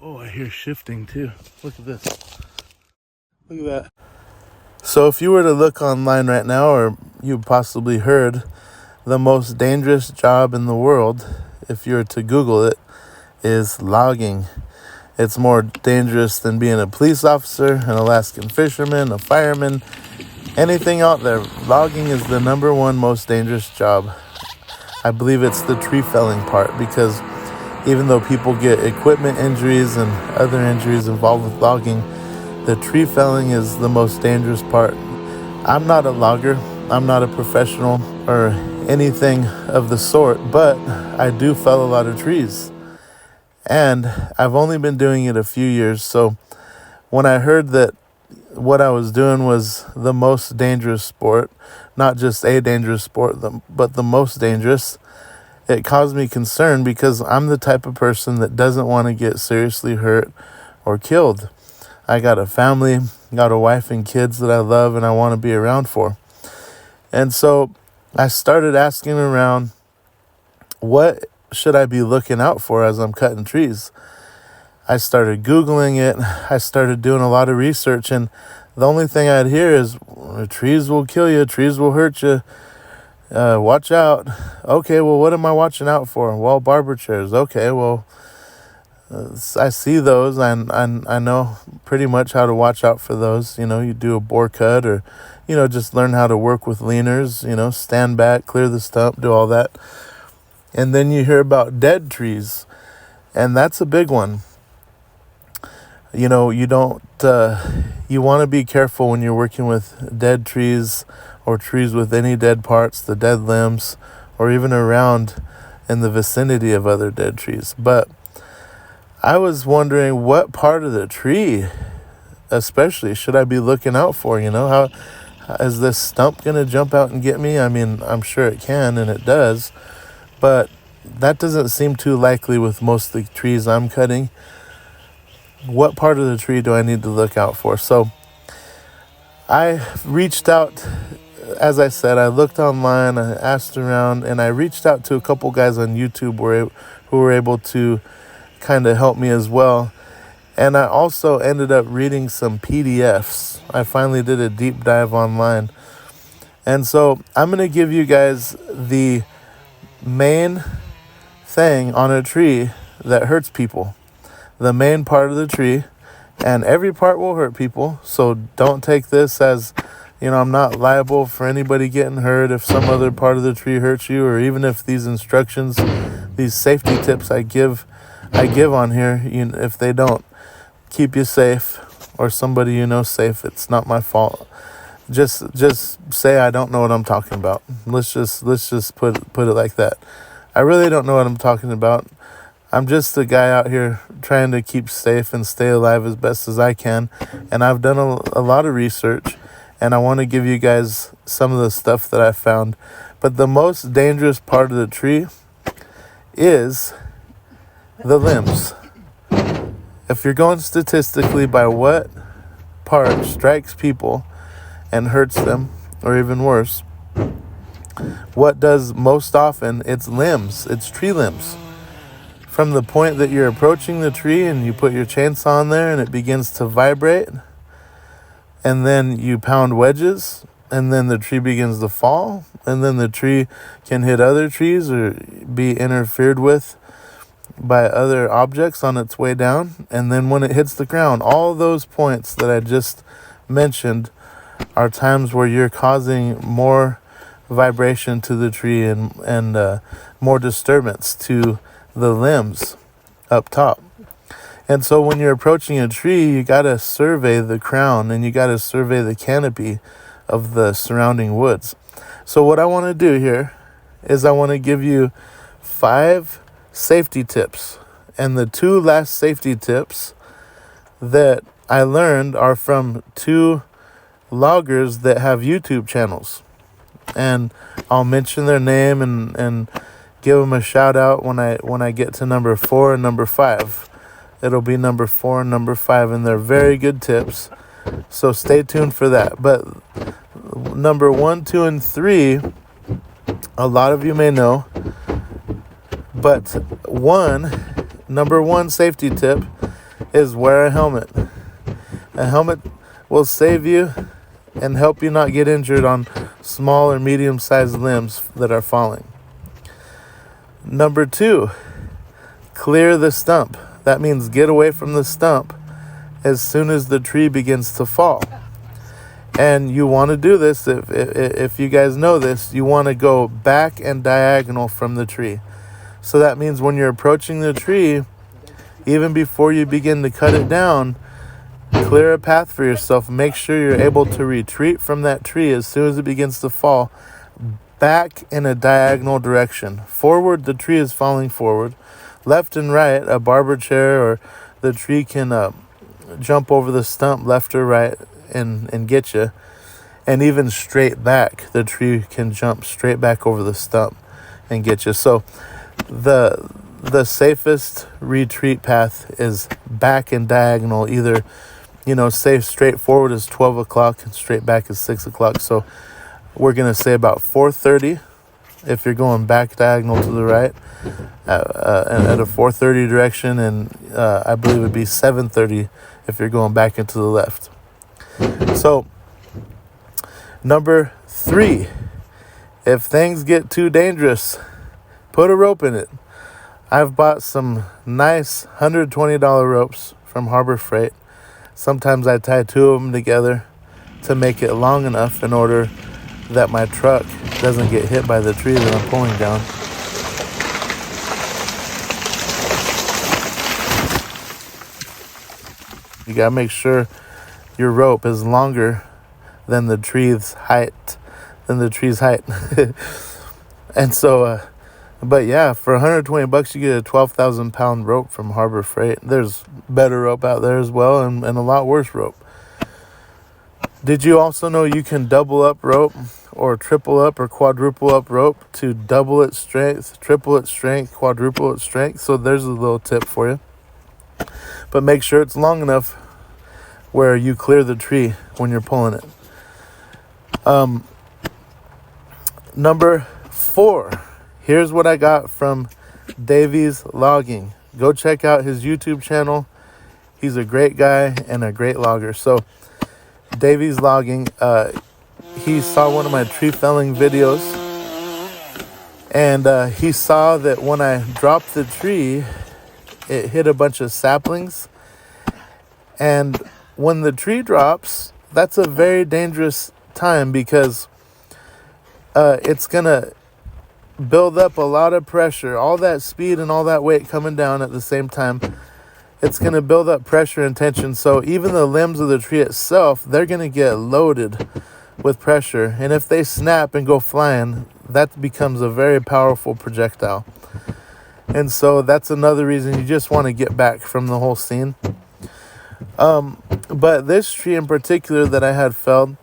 Oh, I hear shifting too. Look at this. Look at that. So if you were to look online right now, or you possibly heard, the most dangerous job in the world, if you were to Google it, is logging. It's more dangerous than being a police officer, an Alaskan fisherman, a fireman, anything out there. Logging is the number one most dangerous job. I believe it's the tree felling part, because even though people get equipment injuries and other injuries involved with logging, the tree felling is the most dangerous part. I'm not a logger. I'm not a professional or anything of the sort, but I do fell a lot of trees. And I've only been doing it a few years, so when I heard that what I was doing was the most dangerous sport, not just a dangerous sport, but the most dangerous, it caused me concern, because I'm the type of person that doesn't want to get seriously hurt or killed. I got a family, got a wife and kids that I love and I want to be around for. And so I started asking around, what should I be looking out for as I'm cutting trees? I started Googling it. I started doing a lot of research, and the only thing I'd hear is, trees will kill you, trees will hurt you, watch out. Okay, well, what am I watching out for? Well, barber chairs. Okay, well, I see those, and I know pretty much how to watch out for those. You do a bore cut, or, just learn how to work with leaners, stand back, clear the stump, do all that. And then you hear about dead trees, and that's a big one. You want to be careful when you're working with dead trees or trees with any dead parts, the dead limbs, or even around in the vicinity of other dead trees. But I was wondering, what part of the tree especially should I be looking out for? How is this stump going to jump out and get me? I mean, I'm sure it can, and it does, but that doesn't seem too likely with most of the trees I'm cutting. What part of the tree do I need to look out for? So I reached out, as I said, I looked online, I asked around, and I reached out to a couple guys on YouTube who were able to kind of help me as well. And I also ended up reading some PDFs. I finally did a deep dive online. And so I'm going to give you guys the main thing on a tree that hurts people. The main part of the tree, and every part will hurt people. So don't take this as, I'm not liable for anybody getting hurt if some other part of the tree hurts you, or even if these instructions, these safety tips I give on here, if they don't keep you safe or somebody safe, it's not my fault. Just say I don't know what I'm talking about. Let's just put it like that. I really don't know what I'm talking about. I'm just a guy out here trying to keep safe and stay alive as best as I can. And I've done a lot of research, and I want to give you guys some of the stuff that I found. But the most dangerous part of the tree is the limbs. If you're going statistically by what part strikes people and hurts them, or even worse, what does most often? It's limbs. It's tree limbs. From the point that you're approaching the tree and you put your chainsaw on there and it begins to vibrate, and then you pound wedges, and then the tree begins to fall, and then the tree can hit other trees or be interfered with by other objects on its way down. And then when it hits the ground, all those points that I just mentioned are times where you're causing more vibration to the tree and more disturbance to the limbs up top. And so when you're approaching a tree, you got to survey the crown, and you got to survey the canopy of the surrounding woods. So what I want to do here is I want to give you 5 safety tips. And the 2 last safety tips that I learned are from 2 loggers that have YouTube channels. And I'll mention their name and give them a shout out when I get to number 4 and number 5. It'll be number 4 and number 5, and they're very good tips. So stay tuned for that. But number 1, 2, and 3, a lot of you may know. But number one safety tip is wear a helmet. A helmet will save you and help you not get injured on small or medium-sized limbs that are falling. Number 2, clear the stump. That means get away from the stump as soon as the tree begins to fall. And you want to do this, if you guys know this, you want to go back and diagonal from the tree. So that means when you're approaching the tree, even before you begin to cut it down, clear a path for yourself. Make sure you're able to retreat from that tree as soon as it begins to fall, back in a diagonal direction. Forward, the tree is falling forward. Left and right, a barber chair or the tree can jump over the stump left or right and get you. And even straight back, the tree can jump straight back over the stump and get you. So the safest retreat path is back and diagonal. Either, say straight forward is 12 o'clock and straight back is 6 o'clock. So we're going to say about 4:30 if you're going back diagonal to the right at a 4:30 direction, and I believe it would be 7:30 if you're going back into the left. So, number 3, if things get too dangerous, put a rope in it. I've bought some nice $120 ropes from Harbor Freight. Sometimes I tie 2 of them together to make it long enough in order that my truck doesn't get hit by the tree that I'm pulling down. You gotta make sure your rope is longer than the tree's height. And so, but yeah, for $120, you get a 12,000 pound rope from Harbor Freight. There's better rope out there as well, and a lot worse rope. Did you also know you can double up rope or triple up or quadruple up rope to double its strength, triple its strength, quadruple its strength? So there's a little tip for you. But make sure it's long enough where you clear the tree when you're pulling it. Number 4, here's what I got from Davies Logging. Go check out his YouTube channel. He's a great guy and a great logger. So Davies Logging, he saw one of my tree felling videos, and he saw that when I dropped the tree, it hit a bunch of saplings. And when the tree drops, that's a very dangerous time because it's going to build up a lot of pressure. All that speed and all that weight coming down at the same time, it's going to build up pressure and tension. So even the limbs of the tree itself, they're going to get loaded with pressure. And if they snap and go flying, that becomes a very powerful projectile. And so that's another reason you just want to get back from the whole scene. But this tree in particular that I had felled,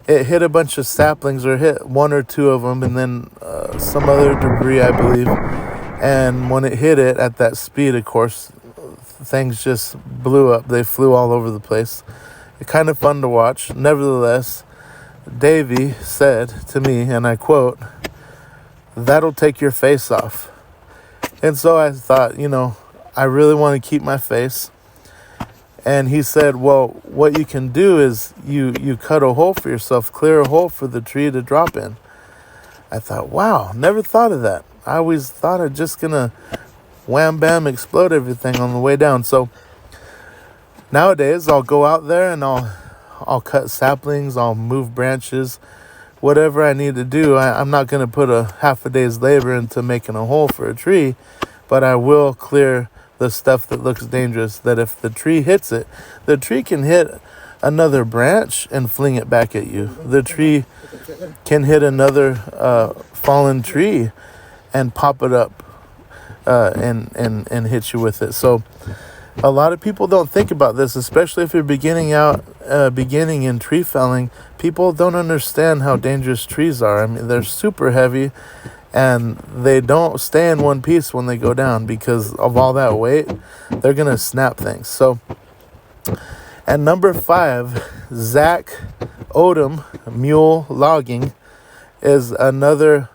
it hit a bunch of saplings, or hit 1 or 2 of them, and then some other debris, I believe. And when it hit it at that speed, of course, things just blew up. They flew all over the place. Kind of fun to watch. Nevertheless, Davey said to me, and I quote, "That'll take your face off." And so I thought, I really want to keep my face. And he said, well, what you can do is you cut a hole for yourself, clear a hole for the tree to drop in. I thought, wow, never thought of that. I always thought I'm just going to wham, bam, explode everything on the way down. So nowadays I'll go out there and I'll cut saplings, I'll move branches, whatever I need to do. I'm not going to put a half a day's labor into making a hole for a tree, but I will clear the stuff that looks dangerous, that if the tree hits it, the tree can hit another branch and fling it back at you. The tree can hit another fallen tree and pop it up and hit you with it. So a lot of people don't think about this, especially if you're beginning in tree felling. People don't understand how dangerous trees are. I mean, they're super heavy, and they don't stay in one piece when they go down because of all that weight. They're going to snap things. So, and number 5, Zach Odom, Mule Logging, is another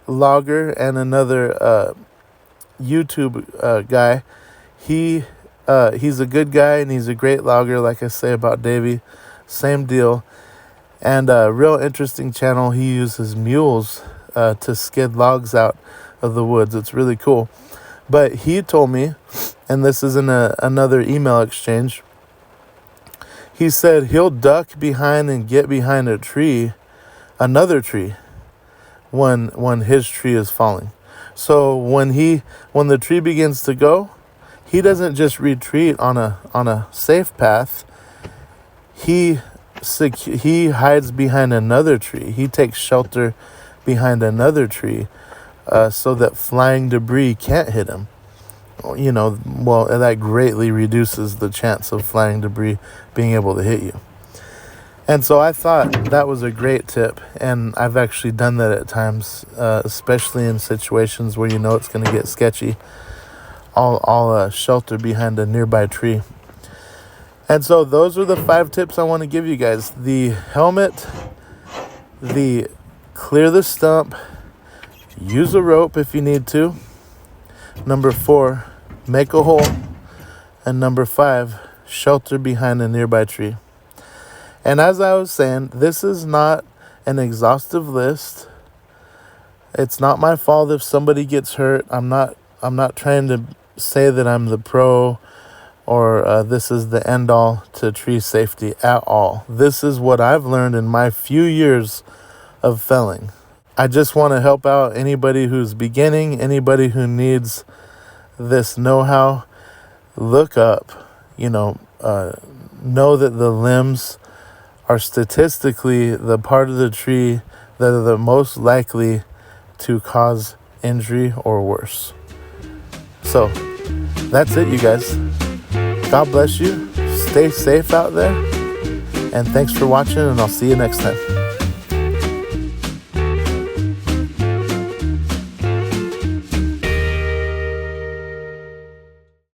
logger and another YouTube guy. He He's a good guy and he's a great logger, like I say about Davey. Same deal. And a real interesting channel. He uses mules to skid logs out of the woods. It's really cool. But he told me, and this is in another email exchange, he said he'll duck behind and get behind a tree, another tree, when his tree is falling. So when the tree begins to go, he doesn't just retreat on a safe path. He hides behind another tree. He takes shelter behind another tree, so that flying debris can't hit him. Well, that greatly reduces the chance of flying debris being able to hit you. And so I thought that was a great tip, and I've actually done that at times, especially in situations where it's going to get sketchy. I'll shelter behind a nearby tree. And so those are the 5 tips I want to give you guys. The helmet, the clear the stump, use a rope if you need to. Number 4, make a hole. And number 5, shelter behind a nearby tree. And as I was saying, this is not an exhaustive list. It's not my fault if somebody gets hurt. I'm not trying to say that I'm the pro or this is the end all to tree safety at all. This is what I've learned in my few years of felling. I just want to help out anybody who's beginning, anybody who needs this know-how. Look up, know that the limbs are statistically the part of the tree that are the most likely to cause injury or worse. So that's it, you guys. God bless you. Stay safe out there. And thanks for watching, and I'll see you next time.